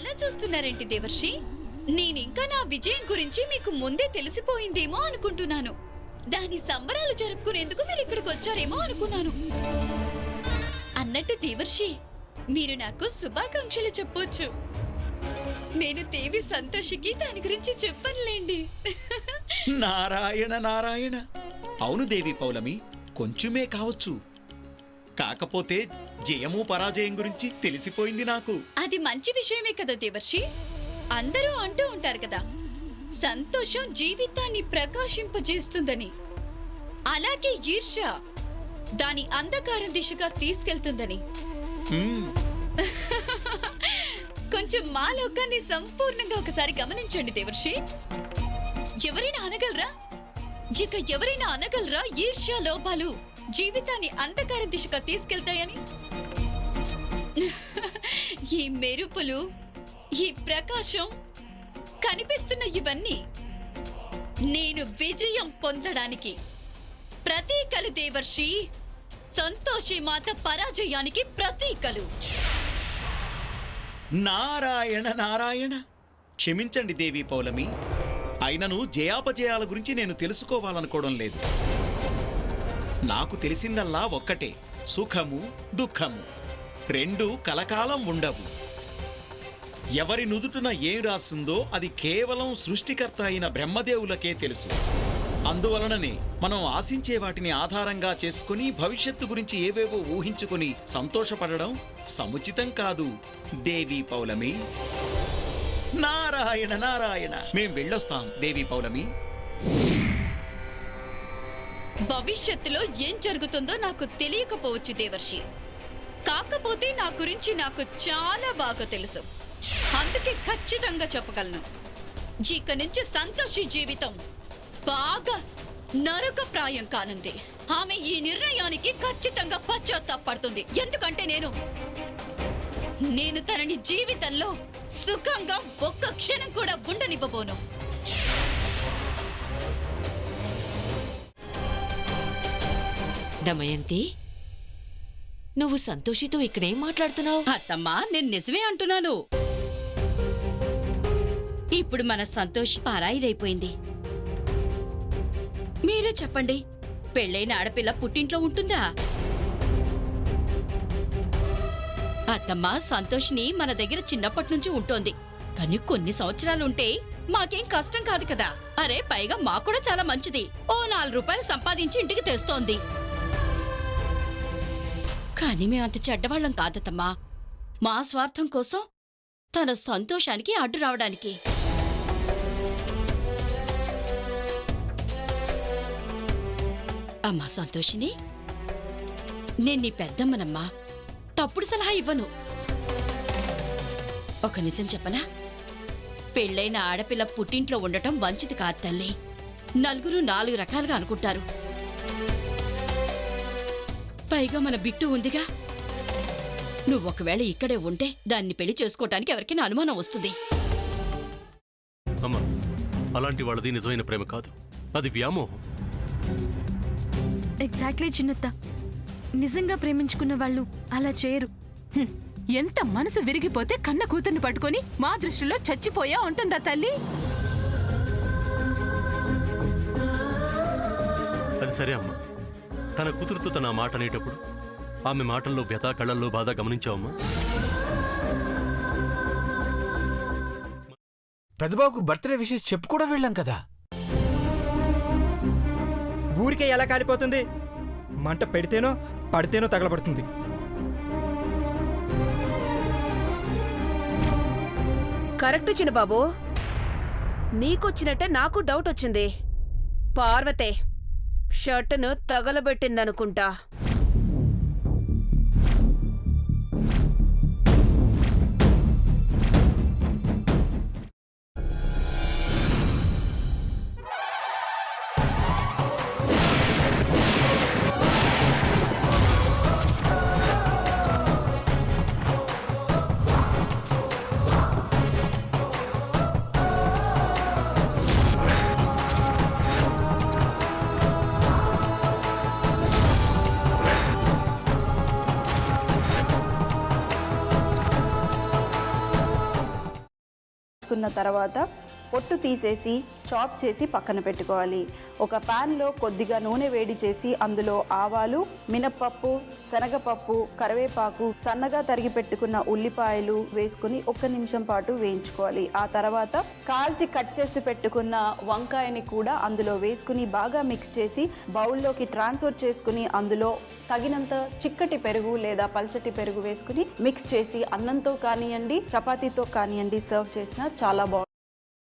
అలా చూస్తున్నారేంటి దేవర్షి? నేనింకా నా విజయం గురించి మీకు ముందే తెలిసిపోయిందేమో అనుకుంటున్నాను. దాని సంబరాలు జరుపుకునేందుకు మీరు ఇక్కడికి వచ్చారేమో అనుకున్నాను. అన్నట్టు దేవర్షి, మీరు నాకు శుభాకాంక్షలు చెప్పొచ్చు. నేను దేవి సంతోషికి దాని గురించి చెప్పనులేండి. నారాయణ నారాయణ. అవును దేవి పౌలమి, కొంచెమే కావచ్చు. కాకపోతే జయము పరాజయం గురించి తెలిసిపోయింది నాకు. అది మంచి విషయమే కదా దేవర్షి. అందరూ అంటూ ఉంటారు కదా, సంతోషం జీవితాన్ని ప్రకాశింపజేస్తుందని. అలాగే ఈర్ష్య దాని అంధకారం దిశగా తీసుకెళ్తుందని. కొంచెం మా లోకాన్ని సంపూర్ణంగా ఒకసారి గమనించండి దేవర్షి. ఎవరైనా అనగలరా ఈర్ష్య లోపాలు జీవితాన్ని అంధకారం దిశగా తీసుకెళ్తాయని? ఈ మెరుపులు, ఈ ప్రకాశం, కనిపిస్తున్న ఇవన్నీ నేను విజయం పొందడానికి ప్రతీకలు దేవర్షి. సంతోషి మాత పరాజయానికి ప్రతీకలు. నారాయణ నారాయణ. క్షమించండి దేవి పౌలమి, అయినను జయాపజయాల గురించి నేను తెలుసుకోవాలనుకోవడం లేదు. నాకు తెలిసిందల్లా ఒక్కటే, సుఖము దుఃఖము రెండూ కలకాలం ఉండవు. ఎవరి నుదుటున ఏం రాస్తుందో అది కేవలం సృష్టికర్త అయిన బ్రహ్మదేవులకే తెలుసు. అందువలననే మనం ఆశించే వాటిని ఆధారంగా చేసుకుని భవిష్యత్తు గురించి ఏవేవో ఊహించుకుని సంతోషపడడం సముచితం కాదు దేవి పౌలమి. నారాయణ నారాయణ. మేం వెళ్ళొస్తాం దేవి పౌలమి. భవిష్యత్తులో ఏం జరుగుతుందో నాకు తెలియకపోవచ్చు దేవర్షి. కాకపోతే నా గురించి నాకు చాలా బాగా తెలుసు. అందుకే ఖచ్చితంగా చెప్పగలను, ఇక నుంచి సంతోషి జీవితం బాగా నరకప్రాయం కానుంది. ఆమె ఈ నిర్ణయానికి ఖచ్చితంగా పశ్చాత్తాపడుతుంది. ఎందుకంటే నేను తనని జీవితంలో సుఖంగా ఒక్క క్షణం కూడా ఉండనివ్వబోను. దమయంతి, నువ్వు సంతోషితో ఇక్కడేం మాట్లాడుతున్నావు? అత్తమ్మా, నేను నిజమే అంటున్నాను. ఇప్పుడు మన సంతోష్ పారాయిదైపోయింది. మీరే చెప్పండి, పెళ్ళైన ఆడపిల్ల పుట్టింట్లో ఉంటుందా? అత్తమ్మా, సంతోష్ని మన దగ్గర చిన్నప్పటి నుంచి ఉంటోంది. కానీ కొన్ని సంవత్సరాలుంటే మాకేం కష్టం కాదు కదా. అరే, పైగా మాకు కూడా చాలా మంచిది. ఓ 4 రూపాయలు సంపాదించి ఇంటికి తెస్తోంది. కానీ మేమంత చెడ్డవాళ్లం కాదత్తమ్మా. మా స్వార్థం కోసం తన సంతోషానికి అడ్డు రావడానికి. అమ్మా సంతోషిని, నేను నీ పెద్దమ్మనమ్మా, తప్పుడు సలహా ఇవ్వను. ఒక నిజం చెప్పనా? పెళ్ళైన ఆడపిల్ల పుట్టింట్లో ఉండటం మంచిది కాదు తల్లి. నలుగురు 4 రకాలుగా అనుకుంటారు. పైగా మన బిట్టు ఉందిగా. నువ్వు ఒకవేళ ఇక్కడే ఉంటే దాన్ని పెళ్లి చేసుకోవటానికి ఎవరికైనా అనుమానం వస్తుంది. అమ్మా, అలాంటి వాళ్ళది నిజమైన ప్రేమ కాదు, అది వ్యామోహం. ఎగ్జాక్ట్లీ చిన్నత్త. నిజంగా ప్రేమించుకున్న వాళ్ళు అలా చేయరు. ఎంత మనసు విరిగిపోతే కన్న కూతుర్ని పట్టుకొని మా దృష్టిలో చచ్చిపోయా ఉంటుందా తల్లి? అది సరే అమ్మా, తన కూతురుతో తన మాట అనేటప్పుడు ఆమె మాటల్లో వ్యథ, కళ్ళల్లో బాధ గమనించావమ్మా? పెద్దబాబుకు బర్త్డే విషెస్ చెప్పు కూడా వెళ్ళాం కదా. ఊరికే ఎలా కాలిపోతుంది? మంట పెడితేనో పడితేనో తగలబడుతుంది. కరెక్ట్ చిన్నబాబు, నీకొచ్చినట్టే నాకు డౌట్ వచ్చింది. పార్వతే షర్టును తగలబెట్టిందనుకుంటా. వేసుకున్న తర్వాత పొట్టు తీసేసి చాప్ చేసి పక్కన పెట్టుకోవాలి. ఒక ప్యాన్లో కొద్దిగా నూనె వేడి చేసి అందులో ఆవాలు, మినప్పప్పు, శనగపప్పు, కరివేపాకు, సన్నగా తరిగి పెట్టుకున్న ఉల్లిపాయలు వేసుకుని 1 నిమిషం పాటు వేయించుకోవాలి. ఆ తర్వాత కాల్చి కట్ చేసి పెట్టుకున్న వంకాయని కూడా అందులో వేసుకుని బాగా మిక్స్ చేసి బౌల్లోకి ట్రాన్స్ఫర్ చేసుకుని అందులో తగినంత చిక్కటి పెరుగు లేదా పల్చటి పెరుగు వేసుకుని మిక్స్ చేసి అన్నంతో కానివ్వండి, చపాతీతో కానివ్వండి సర్వ్ చేసినా చాలా బాగుంటుంది.